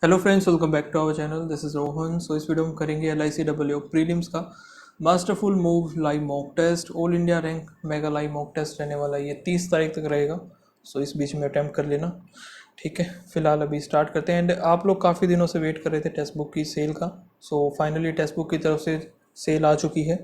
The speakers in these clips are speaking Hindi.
Hello friends, welcome back to our channel. This is Rohan. So इस वीडियो में करेंगे LICW प्रीलिम्स का masterful move live mock test. All India rank mega live mock test रहने वाला है, ये 30 तारीख तक रहेगा। सो इस बीच में अटैम्प्ट कर लेना, ठीक है। फिलहाल अभी स्टार्ट करते हैं। एंड आप लोग काफ़ी दिनों से वेट कर रहे थे टेक्स्ट बुक की सेल का। सो फाइनली टेक्स्ट बुक की तरफ से सेल आ चुकी है,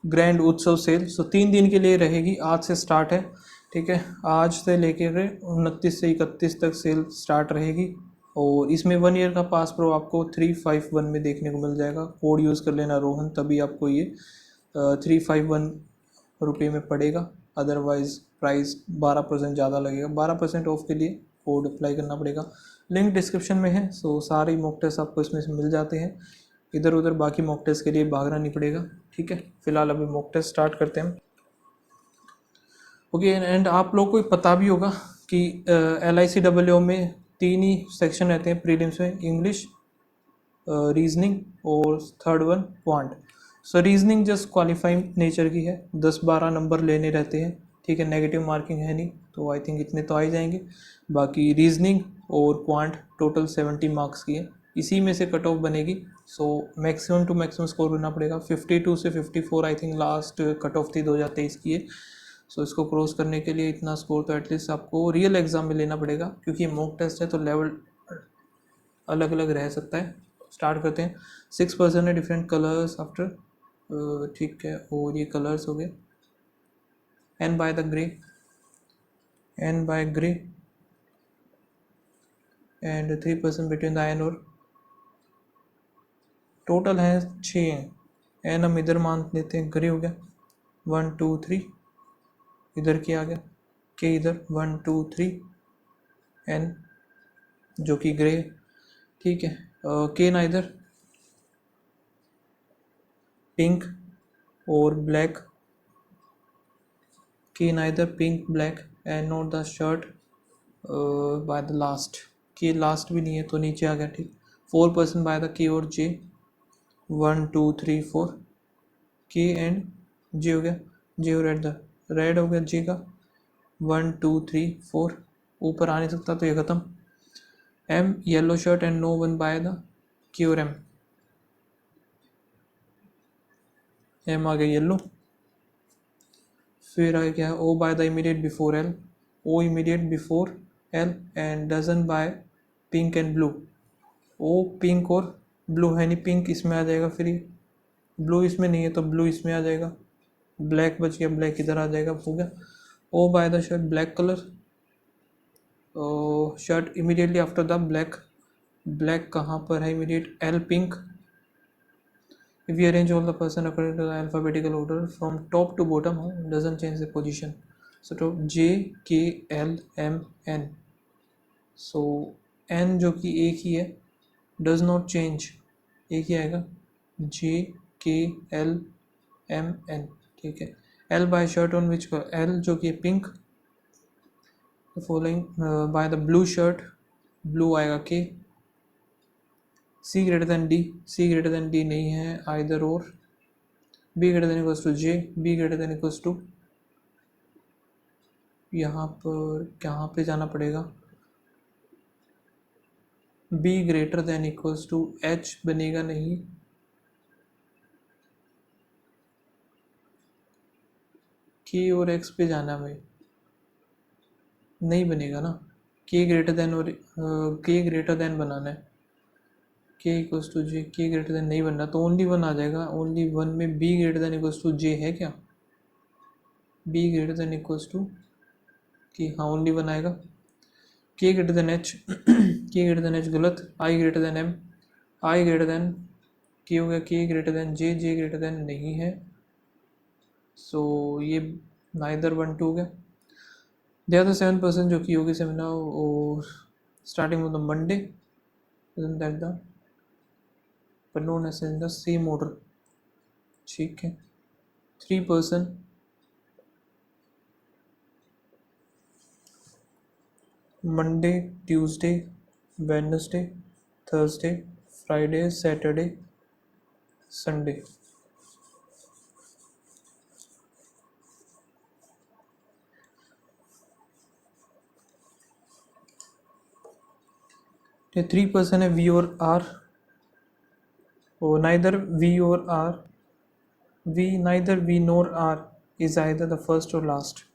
ग्रैंड उत्सव सेल। सो 3 दिन के लिए रहेगी, आज से स्टार्ट है, ठीक है। आज से लेकर 29 से 31 तक सेल स्टार्ट रहेगी। और इसमें 1 ईयर का पास प्रो आपको 351 में देखने को मिल जाएगा। कोड यूज़ कर लेना रोहन, तभी आपको ये 351 रुपये में पड़ेगा। अदरवाइज़ प्राइस 12% ज़्यादा लगेगा। 12% ऑफ के लिए कोड अप्लाई करना पड़ेगा। लिंक डिस्क्रिप्शन में है। सो सारे मॉक टेस्ट आपको इसमें से मिल जाते हैं। इधर उधर बाकी मॉक टेस्ट के लिए भागना नहीं पड़ेगा, ठीक है। फिलहाल अभी मॉक टेस्ट स्टार्ट करते हैं। ओके, एंड आप लोग को पता भी होगा कि LICW में 3 ही सेक्शन रहते हैं प्रीलिम्स में, इंग्लिश, रीजनिंग और थर्ड वन क्वांट। सो रीजनिंग जस्ट क्वालिफाइंग नेचर की है, 10-12 नंबर लेने रहते हैं, ठीक है। नेगेटिव मार्किंग है नहीं, तो आई थिंक इतने तो आ ही जाएंगे। बाकी रीजनिंग और क्वांट टोटल 70 मार्क्स की है, इसी में से कट ऑफ बनेगी। So maximum to maximum score करना पड़ेगा। 52 से 54 I think last cut off थी 2023 की है। सो इसको क्रॉस करने के लिए इतना स्कोर तो एटलीस्ट आपको रियल एग्जाम में लेना पड़ेगा, क्योंकि मॉक टेस्ट है तो लेवल अलग अलग रह सकता है। स्टार्ट करते हैं। 6% है डिफरेंट कलर्स आफ्टर, ठीक है। और ये कलर्स हो गए N by the grey, N by grey and 3% between the N और टोटल है 6 हैं। एन हम इधर मान लेते हैं, ग्रे हो गया 1 2 3, इधर क्या आ गया के, इधर 1 2 3 एन जो कि ग्रे, ठीक है। के ना इधर पिंक और ब्लैक, के ना इधर pink black and not the shirt by the last. के लास्ट भी नहीं है तो नीचे आ गया, ठीक। 4% बाय द के और जे, 1 2 3 4, के एंड जे हो गया, जे और रेड हो गया जे का 1 2 3 4, ऊपर आ नहीं सकता तो ये खत्म। M yellow shirt and no one by the K और एम आ गया येलो। फिर आगे क्या है, O by the immediate before L, O immediate before L and doesn't buy pink and blue. O pink और ब्लू है नहीं, पिंक इसमें आ जाएगा, फिर ब्लू इसमें नहीं है तो ब्लू इसमें आ जाएगा। ब्लैक बच गया, ब्लैक इधर आ जाएगा, हो गया। O by the shirt black colour, shirt immediately after the black, black कहाँ पर है immediate, L pink. If we arrange all the person according to the alphabetical order from top to bottom, doesn't change the position. So to J K L M N. So N जो कि एक ही है, does not change, एक ही आएगा, J K L M N, ठीक है। L by shirt on which color, L जो कि pink, following by the blue shirt, blue आएगा K। C greater than D, C greater than D नहीं है, either or। B greater than equals to J, B greater than equals to, यहाँ पर कहाँ पे जाना पड़ेगा, B greater than equals to H बनेगा नहीं, K और X पे जाना में नहीं बनेगा ना। K ग्रेटर देन और K ग्रेटर देन बनाना है, K equals to J, K greater than नहीं बनना तो ओनली वन आ जाएगा। ओनली वन में B greater than equals to J है क्या, B greater than equals to K, हाँ ओनली वन आएगा। K greater than H, K greater than H गलत, I greater than M, I greater than K हो गया, K greater than J, J greater than नहीं है। सो ये नाइदर 1 2 हो गया। दे आर द 7% जो कि होगी सेमिनार और starting of the Monday, that the पर known as in the same order, ठीक है। 3% Monday, Tuesday, Wednesday, Thursday, Friday, Saturday, Sunday. ये 3% है वी और आर, और नाइदर वी और R, V neither V nor R is either the first और लास्ट।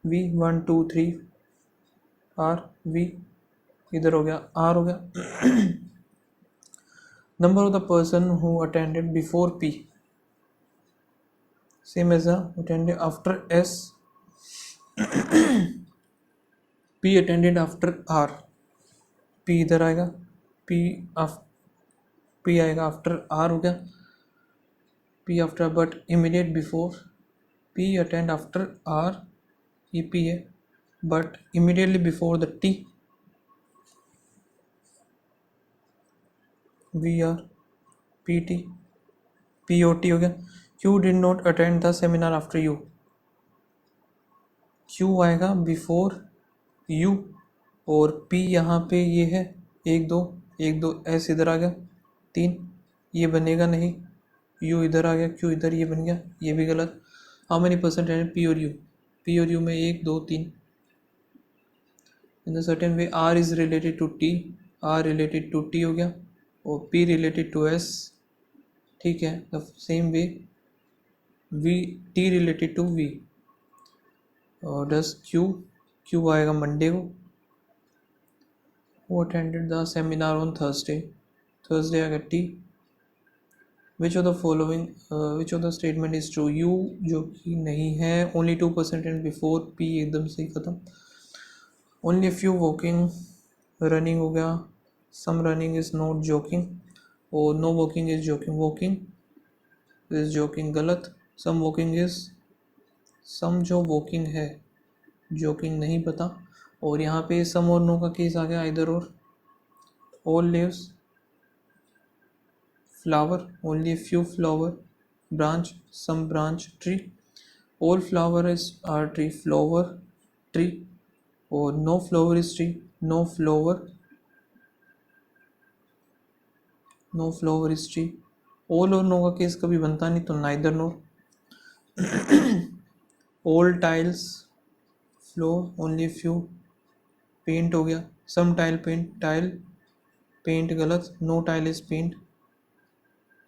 वी 1 2 3 आर वी, इधर हो गया आर हो गया। Number of the person who attended before P, same as attended after S, P attended after R, P इधर आएगा, पी पी आएगा आफ्टर आर हो गया, P after but immediate before, P attend after R, ये पी है, but immediately before the T, V R, P T, P O T हो गया। Q did not attend the seminar after U, Q आएगा बिफोर यू, और पी यहाँ पे ये है 1 2 1 2, एस इधर आ गया 3, ये बनेगा नहीं, यू इधर आ गया, क्यू इधर, ये बन गया, ये भी गलत। हाउ मेनी परसेंट है पी और यू, पी और यू में 1 2 3। In the certain way R is related to T, R related to T हो गया, और पी रिलेटेड टू एस, ठीक है। The same way V, T related to V, और डस क्यू, क्यू आएगा मंडे को, वो attended the seminar on Thursday, Thursday आएगा T. Which of the following, which of the statement is true, you जो कि नहीं है, ओनली 2% एंड बिफोर पी एकदम सही खत्म। ओनली फ्यू वॉकिंग, रनिंग हो गया, some running is not joking, और no walking is joking, walking is joking गलत, सम वॉकिंग इज, सम जो वॉकिंग है जोकिंग नहीं पता, और यहाँ पे सम और नो का केस आ गया, इधर और। All leaves flower, only a few flower, branch, some branch, tree, all flower is are tree, flower tree, or no flower is tree, no flower, no flower is tree। all और no का केस कभी बनता नहीं, तो neither nor। all tiles floor, only few, paint हो गया, some tile paint, tile paint गलत, no tile is paint,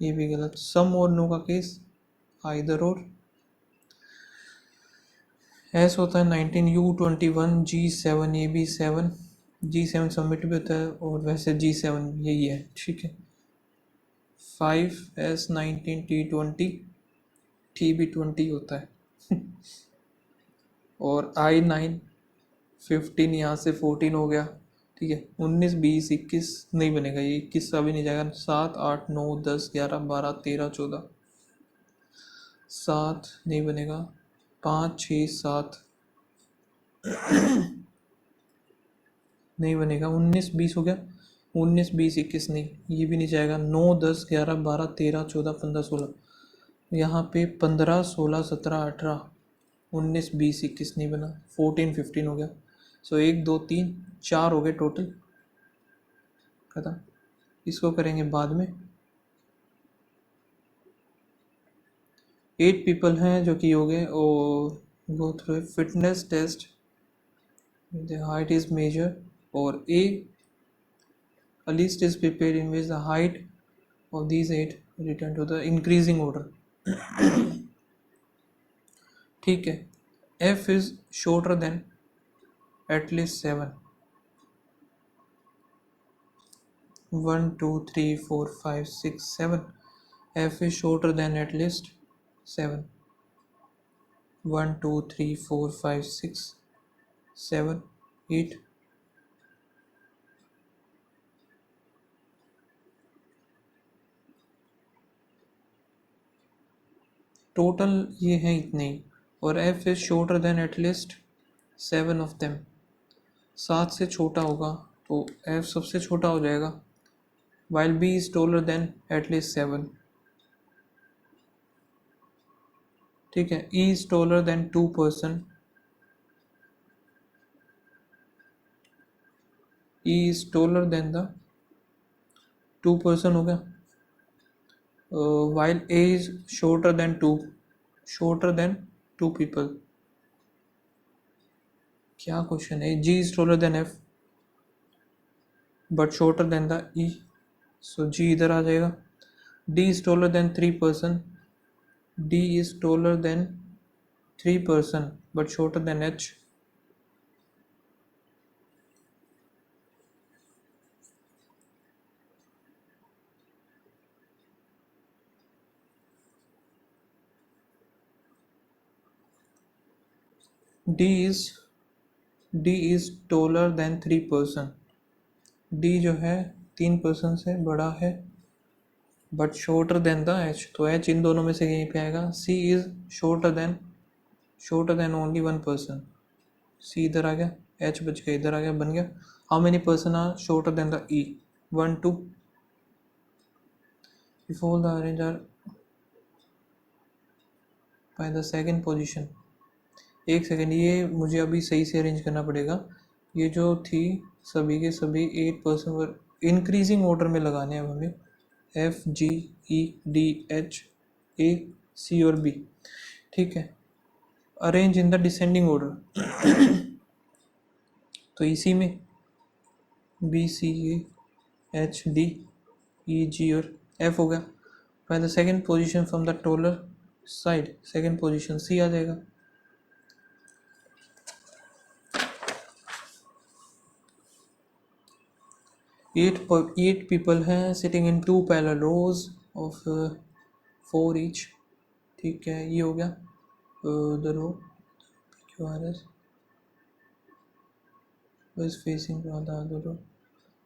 ये भी गलत। सम और नो का केस आइदर और। एस होता है 19, यू 21, G7, ये भी 7, G7 सबमिट भी होता है, और वैसे G7 यही है, ठीक है। 5 S 19, T20, T भी 20 होता है। और I9 15, यहाँ से 14 हो गया, ठीक है। 19 20 21 नहीं बनेगा, ये 21 का भी नहीं जाएगा। 7 8 9 10 11 12 13 14, 7 नहीं बनेगा, 5 6 7 नहीं बनेगा। 19 20 हो गया, 19 20 21 नहीं, ये भी नहीं जाएगा। 9 10 11 12 13 14 15 16, यहाँ पे 15 16 17 18, 19 20 21 नहीं बना, 14 15 हो गया। सो 1 2 3 4 हो गए टोटल, खत्म। इसको करेंगे बाद में। 8 पीपल हैं जो कि हो गए, और go through fitness test, the height is measure, और a list is prepared in which the height of these 8 return to the increasing order। ठीक है। f is shorter than at least 7, 1 2 3 4 5 6 7, f is shorter than at least 7, 1 2 3 4 5 6 7 8। Total ये हैं इतने ही, और f is shorter than at least 7 of them, 7 से छोटा होगा तो f सबसे छोटा हो जाएगा, while b is taller than at least 7, ठीक है। e is taller than 2 person, e is taller than the 2 person हो गया, while a is shorter than 2 people। क्या क्वेश्चन है? g is taller than f, but shorter than the E, so G इधर आ जाएगा. D is taller than 3%, D is taller than 3% but shorter than H. D is taller than 3%, D जो है 3% से बड़ा है but shorter than the H, तो एच इन दोनों में से यहीं पे आएगा. C is shorter than only 1%, C इधर आ गया, एच बच गया इधर आ गया, बन गया. How many person are shorter than the E? 1 2. If all the arrange are by the second position. एक सेकेंड, ये मुझे अभी सही से अरेंज करना पड़ेगा. ये जो थी सभी के सभी 8% पर इंक्रीजिंग ऑर्डर में लगाने हैं हमें. F G E D H A C और बी. ठीक है, arrange in the descending order. तो इसी में B C A H D E G और एफ हो गया. By the second position from the taller side, second position C आ जाएगा. एट पीपल हैं sitting in 2 parallel rows of 4 each. ठीक है, ये हो गया the row Q R S is facing the other row.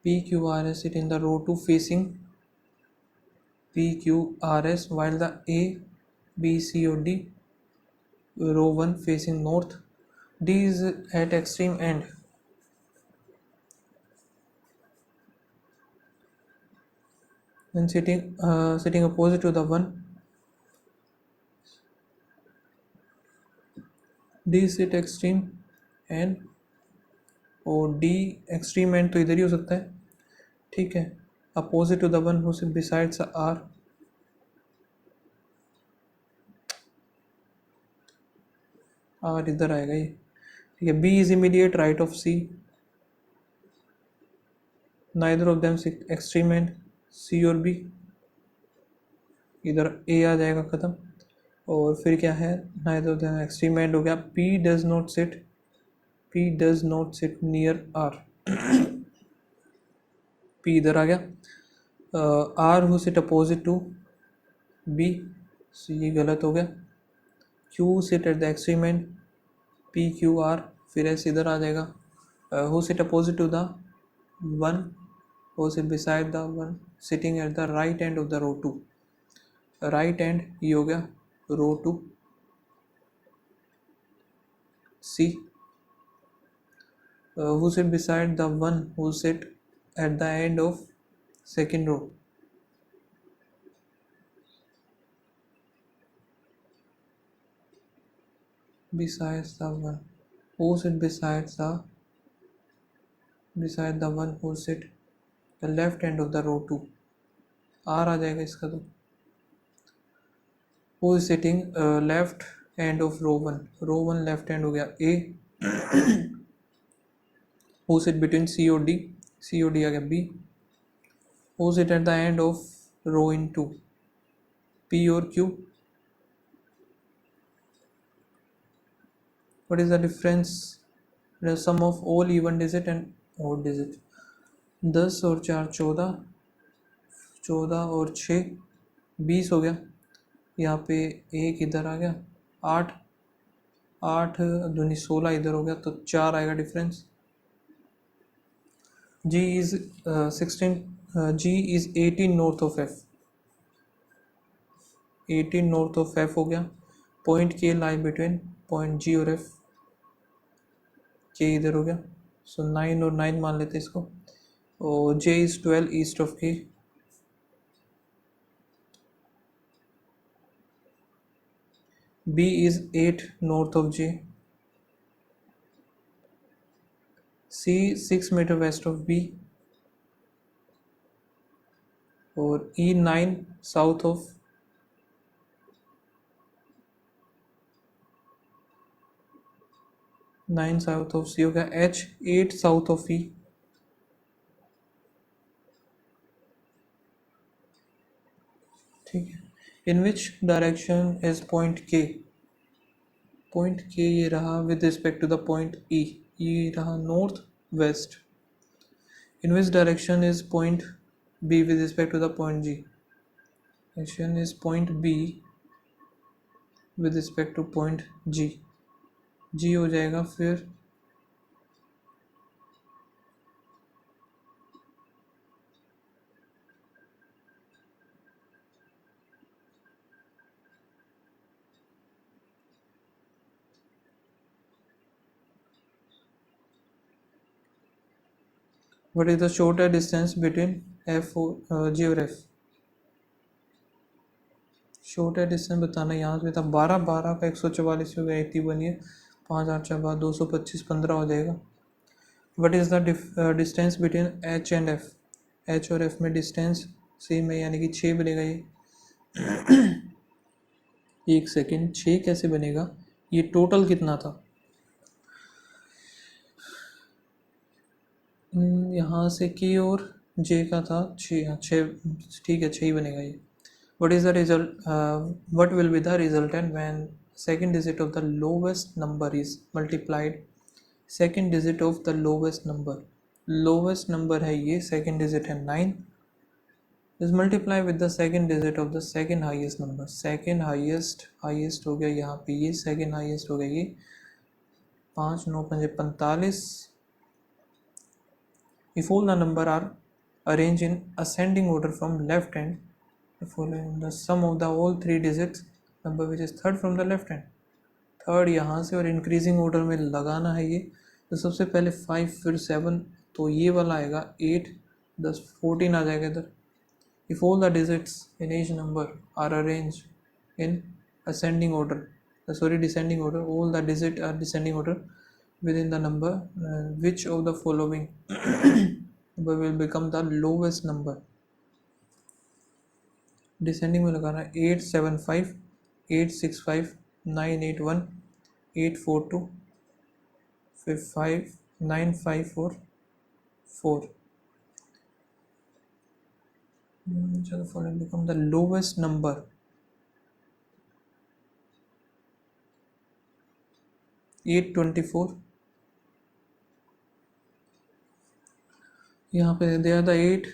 PQRS sit in the row 2 facing PQRS while the A, B, C or D row 1 facing north. D is at extreme end. Then sitting opposite to the 1. D sit extreme end और D extreme end तो इधर ही हो सकता है. ठीक है, opposite to the one who sit besides R. R इधर आएगा ये. ठीक है, B is immediate right of C. Neither of them sit extreme end, C और B. इधर A आ जाएगा ख़त्म. और फिर क्या है, neither of them extreme end हो गया. P does not sit near R. P इधर आ गया. R who sit opposite to B, so ये गलत हो गया. Q sit at the extreme end, P Q R, फिर S इधर आ जाएगा. Who sit opposite to the 1, who sit beside the 1, sitting at the right end of the row 2. Right and ये हो गया रो 2 C. Who sit beside the one who sit at the end of second row? Besides the one who sit beside the one who sit the left end of the row 2. R आ जाएगा इसका. तो who is sitting left end of row 1, row 1 left end हो गया A. who sit between C और D, C और D आ गया B. who sit at the end of row in 2, P और Q. what is the difference, the sum of all even digit and odd digit? 10 और 4 14, 14 और 6 20 हो गया. यहाँ पे एक इधर आ गया 8, 8 दूनी 16 इधर हो गया, तो 4 आएगा difference. G is 18 north of F. 18 north of F हो गया. Point K lie between point G और F. K इधर हो गया, सो 9 और 9 मान लेते इसको. और J is 12 east of K. B is 8 north of J. C 6 metre west of B. और E 9 south of 9 south of C हो गया. H 8 south of E. ठीक है. In which direction is point K. Point K ये रहा with respect to the point E. ये रहा north west. In which direction is point B with respect to the point G. Direction is point B with respect to point G. G हो जाएगा फिर what is the shorter distance between F G और F. शॉर्टर डिस्टेंस बताना. यहाँ पे था 12 12 का 144 हो गया. इतनी बनी है 5 8 4 12 225 15 हो जाएगा. What is the distance between H and F. H और F में डिस्टेंस सेम है यानी कि 6 बनेगा. ये एक सेकेंड 6 कैसे बनेगा. ये टोटल कितना था. यहाँ से की और J का था 6. 6 ठीक है 6 ही बनेगा ये. What is the result? What will be the resultant when second digit of the lowest number is multiplied? Second digit of the lowest number. Lowest number है ये. Second digit है 9. Is multiplied with the second digit of the second highest number. Second highest हो गया यहाँ पे ये. Second highest हो गया ये. 5 9 5 45. If all the number are arranged in ascending order from left hand, following the sum of the all three digits number which is third from the left hand. Third यहाँ से और इंक्रीजिंग ऑर्डर में लगाना है ये. तो सबसे पहले 5 फिर 7 तो ये वाला आएगा 8 10 14 आ जाएगा इधर. If all the digits in each number are arranged in ascending order, sorry descending order, all the digits are descending order within the number, which of the following number will become the lowest number. Descending में लगाना है 875 865 981 842 फिर 5 954 4. चलो following become the lowest number. 824. यहाँ पे they are the 8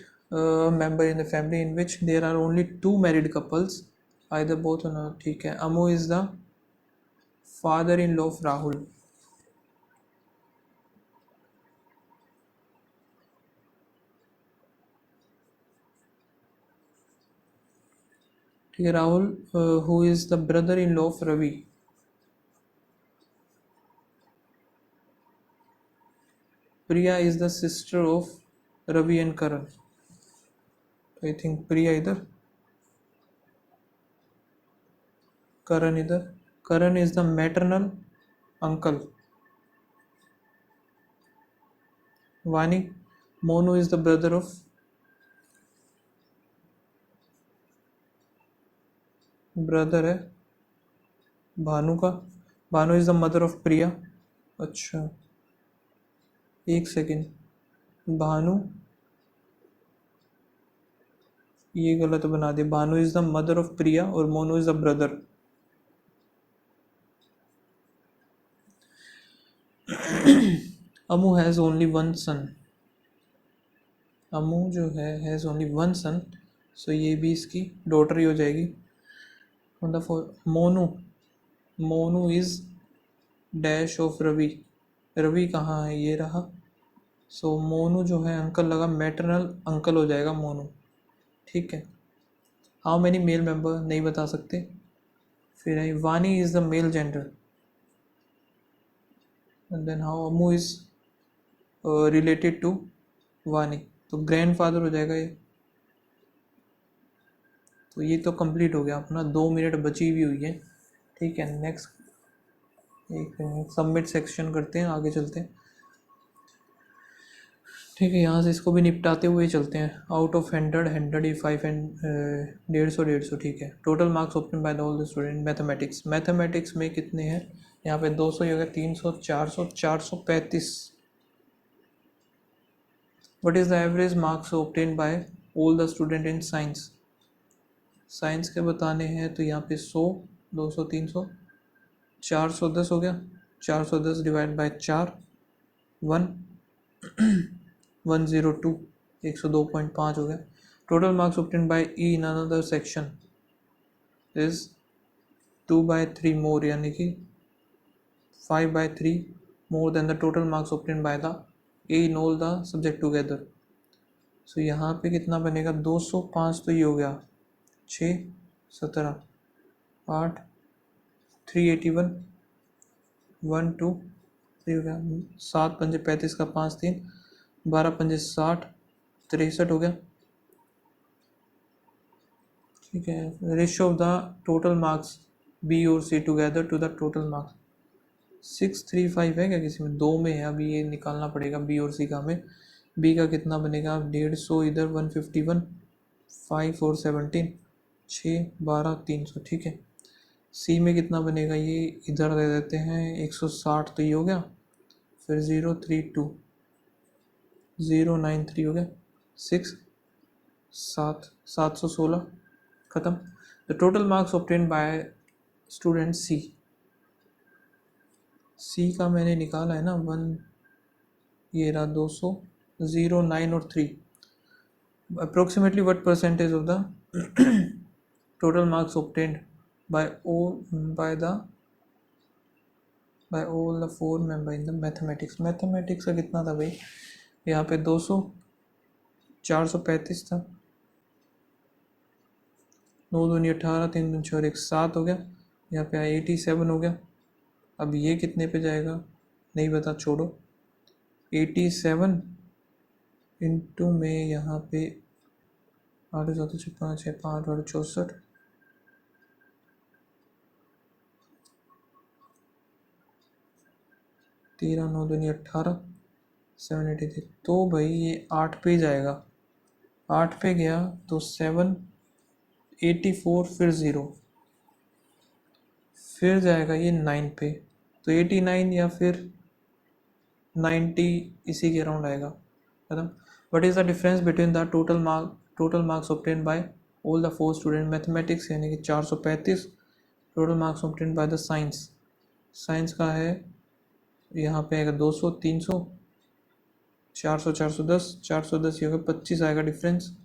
member in the family in which there are only 2 married couples, either both or not. ठीक है. Amu is the father-in-law of Rahul. ठीक है. Rahul who is the brother-in-law of Ravi. Priya is the sister of Ravi and Karan. I think Priya इधर, Karan इधर. Karan is the maternal uncle. Vani, Monu is the brother of है भानु का. Bhanu is the mother of Priya. अच्छा एक सेकेंड. भानु ये गलत बना दिया. Bhanu is the mother of Priya और Monu is the brother. Amu has only one son. Amu जो है has only one son, so ये भी इसकी डॉटर ही हो जाएगी. Monu, Monu is dash of Ravi. Ravi कहाँ है. ये रहा. सो मोनू जो है अंकल लगा, मैटरनल अंकल हो जाएगा मोनू. ठीक है. हाउ मैनी मेल मेंबर नहीं बता सकते. फिर है Vani is the male gender. And then how Amu is related to Vani. तो ग्रैंडफादर हो जाएगा ये. तो ये तो कंप्लीट हो गया अपना. 2 मिनट बची हुई हुई है. ठीक है. नेक्स्ट एक सबमिट सेक्शन करते हैं, आगे चलते हैं. ठीक है. यहाँ से इसको भी निपटाते हुए चलते हैं. Out of 100 100 he 5 and 150 150. ठीक है. Total marks open by the all the student. Mathematics, mathematics में कितने हैं यहाँ पे. 200 ही हो गया. 300 400 435. What is the average marks obtain bye all the student in science. Science के बताने हैं तो यहाँ पे 100, 200, 300, 410 हो गया। 410 डिवाइड बाय 4, 1, 102, 102.5 हो गया। Total marks obtained by E in another section is 2/3 more, यानी कि 5/3 more than the total marks obtained by the A in all the subject together. सो यहाँ पे कितना बनेगा? 205 तो ये हो गया, 6, 17, 8, 381, 1, 2, 3 हो गया, 7 पंजे 35 का 5, 3, 12 पंजे 60, 63 हो गया। ठीक है। Ratio of the total marks B और C together to the total marks 635 है क्या किसी में? 2 में है, अभी ये निकालना पड़ेगा बी और सी का हमें। बी का कितना बनेगा? 150 इधर, 151, 5 और 17, 6, 12, 300। ठीक है। सी में कितना बनेगा? ये इधर दे देते हैं 160, तो ये हो गया। फिर 032, 093 हो गया, 6, 716 ख़त्म। The total marks obtain by student C. C का मैंने निकाला है ना, 1, ये रहा 200, 0, 9 और 3। Approximately what percentage of the total marks obtained by all the 4 member in the mathematics. Mathematics का कितना था भाई? यहाँ पे 200, 435 था, 9 दूनी 18, 3 दूनी 6 और 1, 7 हो गया। यहाँ पे 87 हो गया। अब ये कितने पे जाएगा? नहीं बता, छोड़ो। 87 इंटू में यहाँ पे 8, 7, 6, 5, 6, 5, 8, 64, 13, 9 दूनी 18, 783। तो भाई ये 8 पे जाएगा। 8 पे गया तो 784, फिर 0, फिर जाएगा ये 9 पे, तो 89 या फिर 90 इसी के अराउंड आएगा। खत्म। What is the difference between the total marks obtain bye all the 4 student mathematics, यानी कि 435। Total marks obtain by the science, science का है यहाँ पे आएगा 200, 300, 400, 410, 410 ये होगा 25 आएगा difference.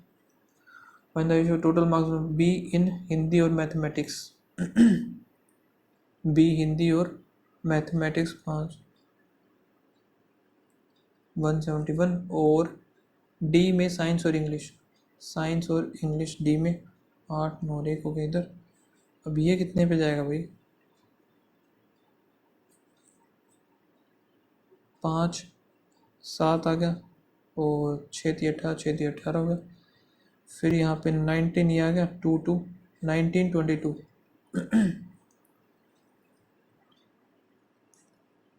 Find the ratio total marks be in Hindi और मैथमेटिक्स। बी हिंदी और मैथमेटिक्स 5, 171, और डी में साइंस और इंग्लिश, साइंस और इंग्लिश डी में 8, 9 और 1 हो गया इधर। अब ये कितने पे जाएगा भाई? 5, 7 आ गया, और 6, 3, 18, 6, 3, 18 हो गया। फिर यहाँ पे 19 ये आ गया, 2, 2, 19, 22,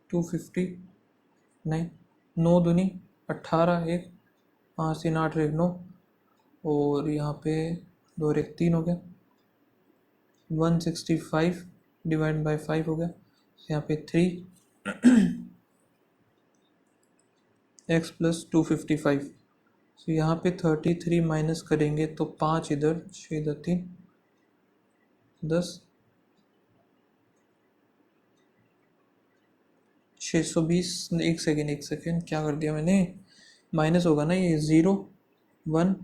250, 9, 9 दूनी 18, 1, 5, 3, 8, 1, 9, और यहाँ पे 2, 1, 3 हो गया। 165 डिवाइड बाय 5 हो गया। यहाँ पे 3 x प्लस 255। तो यहाँ पे 33 माइनस करेंगे तो 5 इधर, 6 इधर, 3, 10, 620। एक सेकेंड क्या कर दिया मैंने? माइनस होगा ना ये, 0, 1,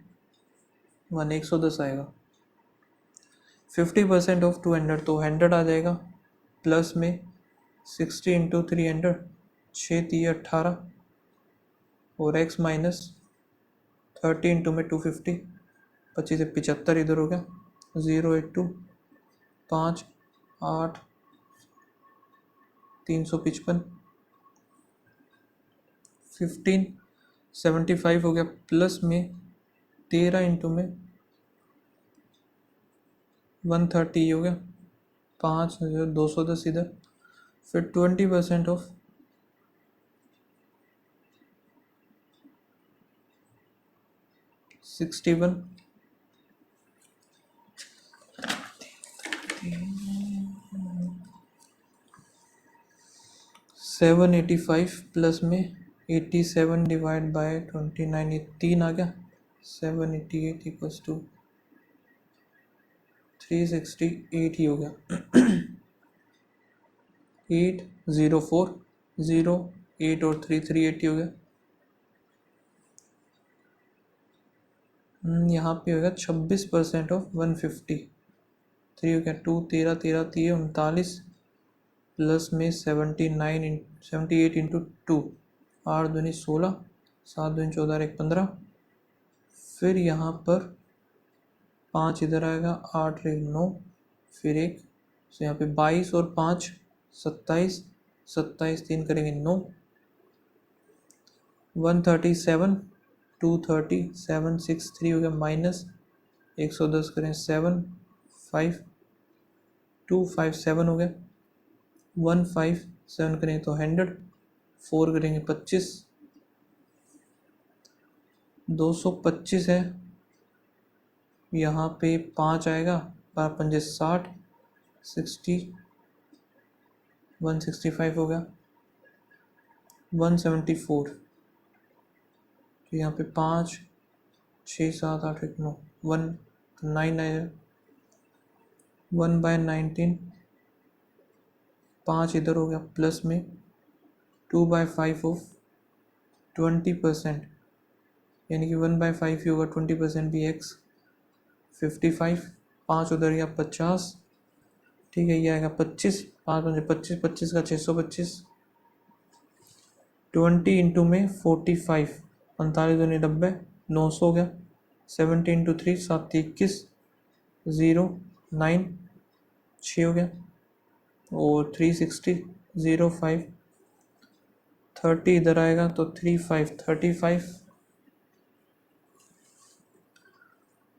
1, 110 आएगा। 50% ऑफ 200 तो 100 आ जाएगा। प्लस में 60 इंटू 300, 6, 3, 18, और x माइनस 30 इंटू में 250, 25 से 75 इधर हो गया। 082, 5, 8, 355, 1575 हो गया। प्लस में 13 इंटू में 130 हो गया। 5, 210 इधर। फिर 20% ऑफ 61, 785, प्लस में 87 डिवाइड बाय 29, ये 3 आ गया। 788 इक्वल्स टू 368 ही हो गया 8040 और 380 हो गया। यहाँ पे होगा 26% ऑफ 150। 3 हो गया 2 13 13 3 39 प्लस में 78 इंटू 2 8 दूनी 16 7 दूनी 14 एक 15। फिर यहाँ पर 5 इधर आएगा 8 एक 9 फिर एक तो यहाँ पे 22 और 5 27 27 3 करेंगे 9 137 230 763 हो गया माइनस 110 करें 7 5 257 हो गया 157 करेंगे तो 100 4 करेंगे 25 225 है। यहाँ पे 5 आएगा 5 पंजे 60 60 165 हो गया 174 तो यहाँ पे 5 6 7 8 1 9 1 9 आएगा 1/19 5 इधर हो गया प्लस में 2/5 ऑफ 20% यानी कि 1/5 ही होगा 20% भी x 55 5 उधर गया 50 ठीक है ये आएगा 25 5 मुझे 25 25 का 625 20 इंटू में 45 45 दूनी 90 900 हो गया 70 इंटू 3 7 21 0 9 6 हो गया और 360 0 5 30 इधर आएगा तो 35 35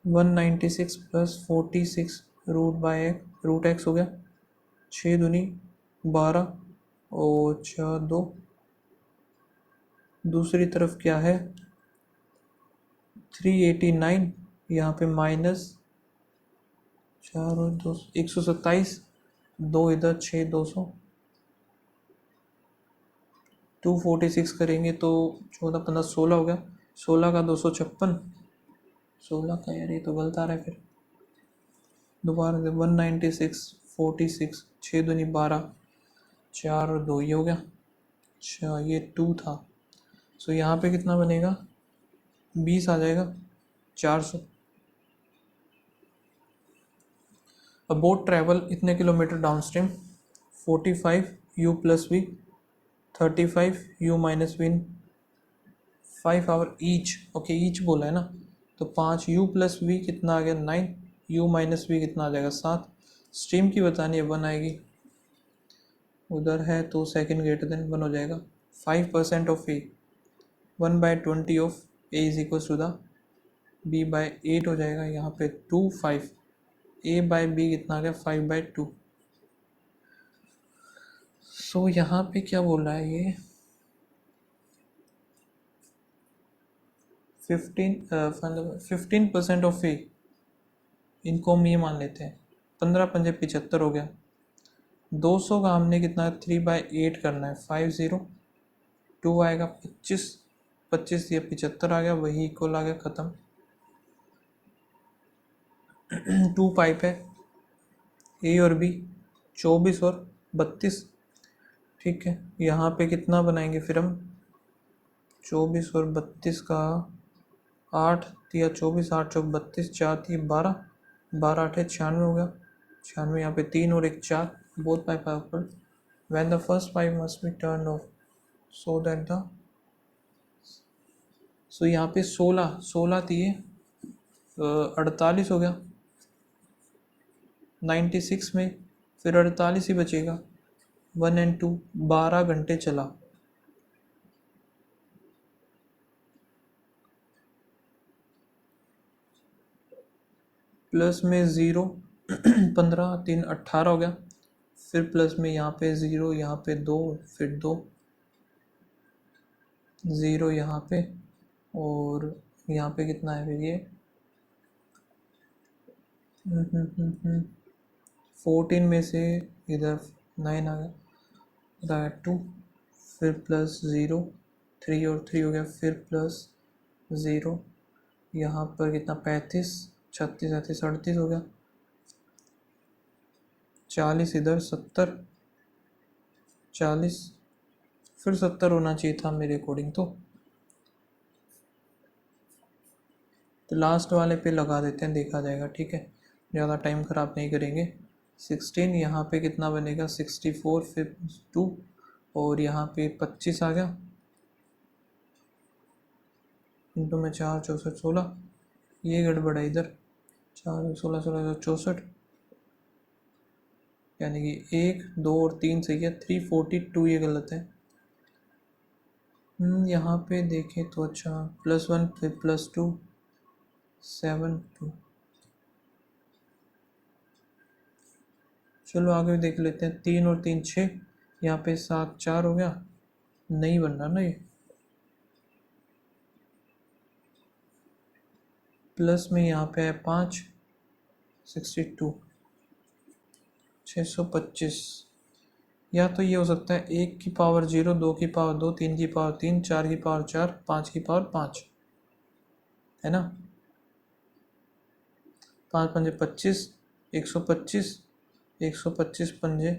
196 प्लस 46 रूट एक्स हो गया 6 दूनी 12 और 4 2 दूसरी तरफ क्या है 389 यहाँ पे माइनस 4 और 2 127 2 इधर 6 200 246 करेंगे तो 14 15 16 हो गया 16 का 256 16 का यार ये तो गलत आ रहा है फिर दोबारा से 196 46 6 दूनी 12 4 और 2 ये हो गया अच्छा ये 2 था सो यहाँ पे कितना बनेगा 20 आ जाएगा 400। अ बोट ट्रैवल इतने kilometre down stream 45 u plus V 35 u minus V 5 hour each okay each बोला है ना तो 5 u प्लस वी कितना आ गया 9 u माइनस वी कितना आ जाएगा 7 स्ट्रीम की बतानी है 1 आएगी उधर है तो सेकेंड ग्रेटर देन 1 हो जाएगा 5% of A 1/20 of A is equal to the b/8 हो जाएगा यहाँ पे 2 5 a/b कितना आ गया 5/2 सो यहाँ पे क्या बोल रहा है ये 15% ऑफ ए इनको हम ये मान लेते हैं 15 पंजे 75 हो गया 200 का हमने कितना 3/8 करना है 50 2 आएगा 25 25 ये 75 आ गया वही इक्वल आ गया ख़त्म 2 पाइप है ए और बी 24 और 32 ठीक है यहाँ पे कितना बनाएंगे फिर हम 24 और 32 का 8 या 24 8 चौक 32 4 थी 12 12 8 96 हो गया 96 यहाँ पे 3 और एक 4 both pipe are open when the first pipe must be turn off so that the so यहाँ पे 16 थी ये 48 हो गया 96 में फिर 48 ही बचेगा 1 and 2 12 घंटे चला प्लस में 0 15 3 18 हो गया फिर प्लस में यहाँ पे 0 यहाँ पे 2 फिर 2 0 यहाँ पे और यहाँ पे कितना है फिर ये 14 में से इधर 9 आ गया 2 फिर प्लस 0 3 और 3 हो गया फिर प्लस 0 यहाँ पर कितना 35 36 38 38 हो गया 40 इधर, 70, 40, फिर 70 होना चाहिए था मेरे अकॉर्डिंग तो लास्ट वाले पे लगा देते हैं, देखा जाएगा। ठीक है, ज़्यादा टाइम ख़राब नहीं करेंगे। 16 यहाँ पे कितना बनेगा, 64 फिर 2 और यहाँ पे 25 आ गया, इंटू में 4 64 16, ये गड़बड़ है इधर, 4 16 16 64, यानी कि 1 2 और 3 सही है, 342 ये गलत है। यहाँ पे देखें तो अच्छा, +1 फिर +2 7 2, चलो आगे भी देख लेते हैं। 3 और 3 6, यहाँ पे 7 4 हो गया, नहीं बन रहा ना ये, प्लस में यहाँ पे है 5 62 625, या तो ये हो सकता है 1 की पावर 0, 2 की पावर 2, 3 की पावर 3, 4 की पावर 4, 5 की पावर 5, है ना। 5 पंजे 25, 125, 125 पंजे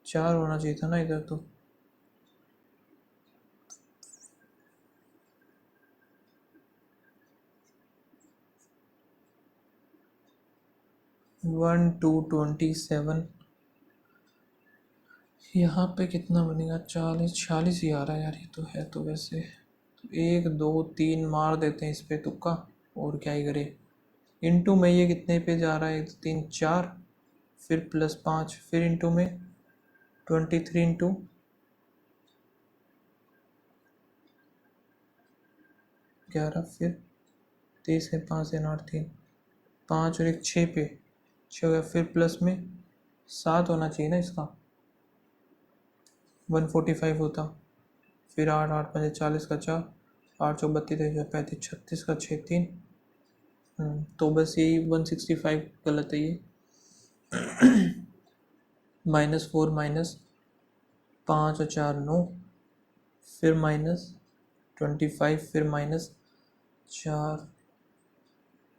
4 होना चाहिए था ना इधर तो। वन 227, यहाँ पे कितना बनेगा, 40 46 ही आ रहा है यार, ये तो है तो वैसे। तो 1 2 3 मार देते हैं इस पे तुक्का, और क्या ही करे। इंटू में ये कितने पे जा रहा है, 1 3 4, फिर +5, फिर इंटू में 23 इंटू 11, फिर 23 है, 5 है 8 3, 5 और 1 6 पे 6 हो गया, फिर प्लस में 7 होना चाहिए ना इसका, 145 होता, फिर 8 8 5 40 का 4, 8 चौ 32 35 36 का 6 3, तो बस यही 165 गलत है ये। -4 -5 और 4 9, फिर -25, फिर -4,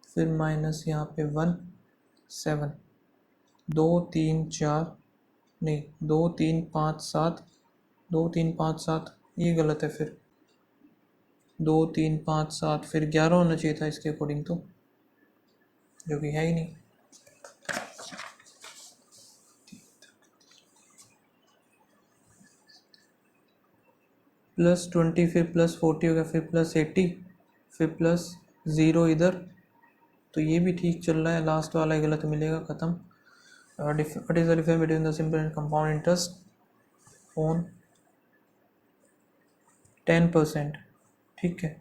फिर माइनस यहाँ पे 1 7, 2 3 4, नहीं 2 3 5 7, 2 3 5 7, ये गलत है। फिर 2 3 5 7, फिर 11 होना चाहिए था इसके अकॉर्डिंग तो, जो कि है ही नहीं। +20, फिर +40 हो गया, फिर +80, फिर +0 इधर, तो ये भी ठीक चल रहा है, लास्ट वाला ही गलत मिलेगा, ख़त्म। What is the difference between the simple and compound interest on 10%, ठीक है।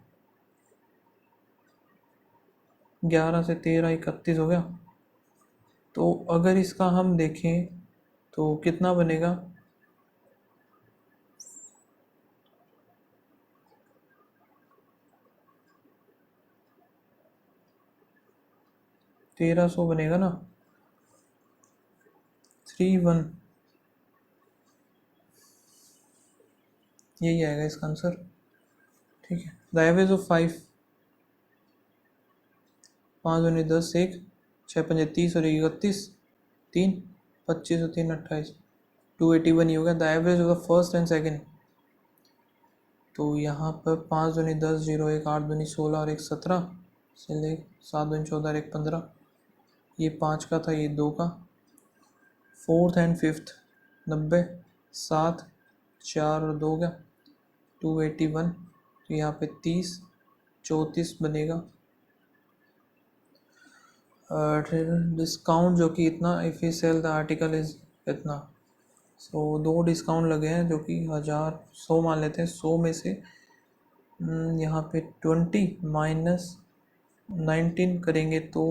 11 से 13 31 हो गया, तो अगर इसका हम देखें तो कितना बनेगा, 1300 बनेगा ना, 31, यही आएगा इसका आंसर, ठीक है। द एवरेज ऑफ 5, 5 दूनी 10, 1 6 पंजे 30 और 31 3, 25 और 3 28, 281 ही होगा the average of the first and second. तो यहाँ पर 5 दूनी 10, 0 1, 8 दूनी 16 और 1 17, से ले 7 दूनी 14 और 1 15, ये 5 का था, ये 2 का। फोर्थ एंड फिफ्थ 90, 7 4 और 2 का 281, तो यहाँ पे 30 34 बनेगा। डिस्काउंट जो कि इतना, if you sell the article is इतना, सो 2 डिस्काउंट लगे हैं जो कि 1000 100 मान लेते हैं, 100 में से यहाँ पे 20 माइनस 19 करेंगे तो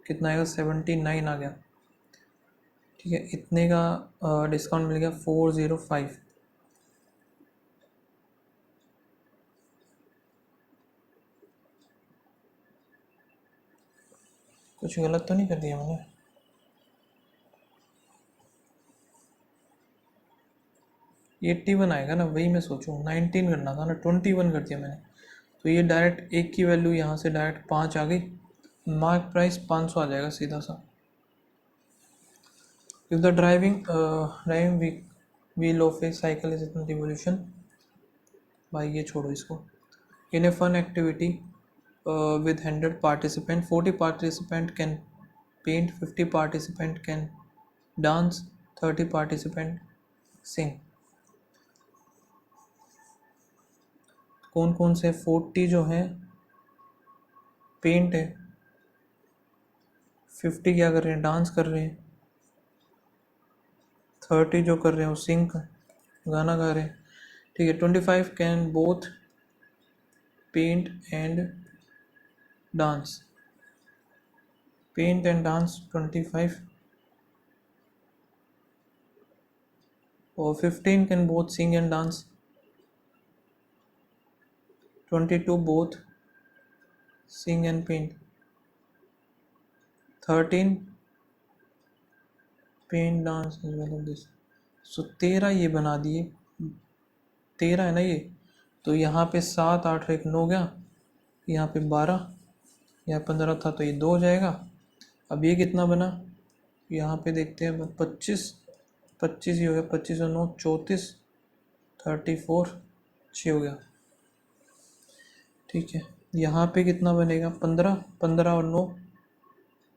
कितना आएगा, 79 आ गया, ठीक है। इतने का डिस्काउंट मिल गया 405। कुछ गलत तो नहीं कर दिया मैंने, 81 आएगा ना, वही मैं सोचूं, 19 करना था ना, 21 कर दिया मैंने। तो ये डायरेक्ट एक की वैल्यू यहाँ से डायरेक्ट 5 आ गई, मार्क प्राइस 500 आ जाएगा सीधा सा। If the driving wheel of a cycle is in revolution, भाई ये छोड़ो इसको. In a fun activity with 100 participants, 40 participants can paint, 50 participants can dance, 30 participants sing. कौन कौन से 40 जो हैं पेंट है, 50 क्या कर रहे हैं, डांस कर रहे हैं, 30 जो कर रहे हैं वो सिंग गाना गा रहे हैं. ठीक है. 25 can both paint and dance. Paint and dance 25. और 15 can both sing and dance. 22 both sing and paint. 13 paint dance as well as this. So 13 ये बना दिए. 13 है ना ये, तो यहाँ पे 7 8 1 9 गया, यहाँ पे 12, यहाँ 15 था तो ये 2 हो जाएगा. अब ये कितना बना, यहाँ पे देखते हैं. 25 ही हो गया. 25 और 9 34, 34 6 हो गया. ठीक है. यहाँ पे कितना बनेगा, 15 और 9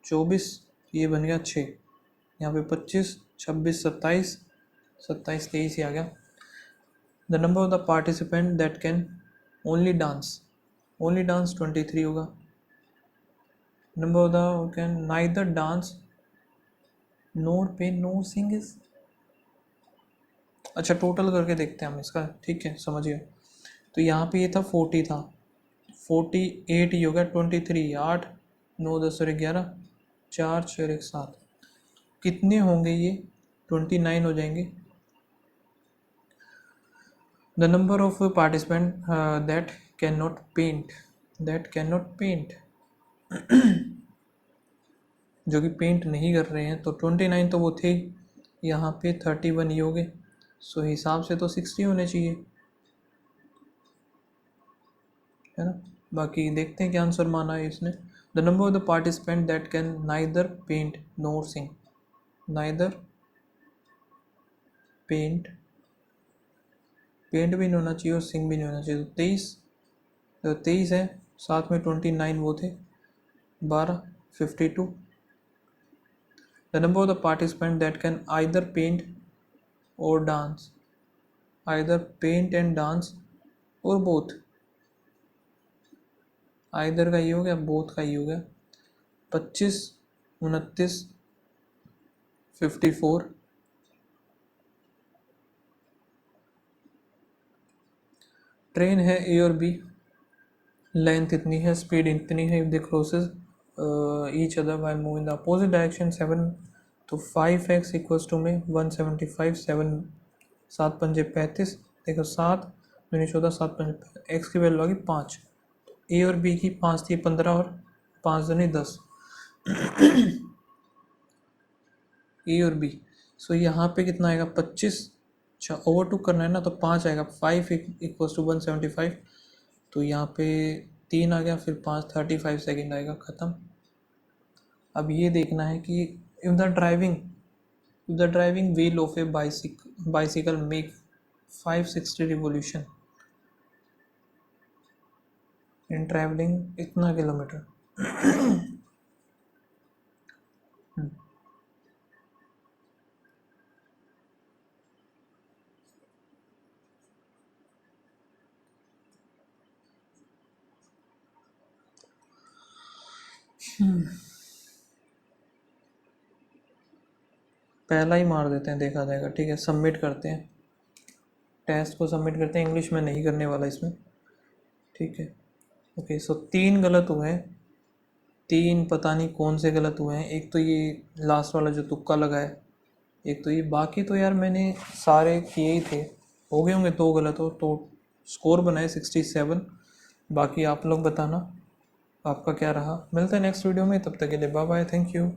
24, ये बन गया 6. यहाँ पे 25 26 27 23 ही आ गया. The number of the participant that can only dance 23 होगा. Number of the can neither dance nor paint nor sing is. अच्छा, टोटल करके देखते हैं हम इसका. ठीक है, समझिए. तो यहाँ पे ये था 40 था, 48 ही हो गया. 23 8 9 10 और 11 4 6 1 7. कितने होंगे ये, 29 हो जाएंगे. The number of participant that can not paint जो कि पेंट नहीं कर रहे हैं, तो 29 तो वो थे, यहाँ पे 31 ही हो गए. सो हिसाब से तो 60 होने चाहिए, है ना. बाकी देखते हैं क्या आंसर माना है इसने. The number of the participant that can neither paint nor sing. Neither paint भी नहीं होना चाहिए और सिंग भी नहीं होना चाहिए. तो 23 है, साथ में 29 वो थे, 12 52. The number of the participant that can either paint or dance, either paint and dance or both. Either का ये हो गया, बोथ का ये हो गया. 25 29 54. ट्रेन है ए और बी, लेंथ इतनी है, स्पीड इतनी है. If they crosses each other by moving the opposite direction 7, तो 5x इक्वल्स टू में 175. 7 पंजे 35. देखो 7 दूनी 14 7 पंजे, एक्स की वैल्यू होगी 5. ए और बी की 5 थी, 15 और 5 दूनी 10. ए और बी. सो यहाँ पे कितना आएगा, 25. अच्छा, ओवर 2 करना है ना, तो 5 आएगा. 5 इक्वल्स टू 175. तो यहाँ पे 3 आ गया, फिर 5 35 सेकेंड आएगा, ख़त्म. अब ये देखना है कि if the driving wheel of A bicycle make 560 revolution in travelling इतना किलोमीटर. पहला ही मार देते हैं, देखा जाएगा. ठीक है, सबमिट करते हैं, टेस्ट को सबमिट करते हैं. इंग्लिश में नहीं करने वाला इसमें. ठीक है. ओके. सो 3 गलत हुए हैं, 3 पता नहीं कौन से गलत हुए हैं. एक तो ये लास्ट वाला जो तुक्का लगा है, एक तो ये. बाकी तो यार मैंने सारे किए ही थे. हो गए होंगे 2 गलत हो तो स्कोर बनाए 67. बाकी आप लोग बताना आपका क्या रहा. मिलते हैं नेक्स्ट वीडियो में, तब तक के लिए बाय बाय. Thank you.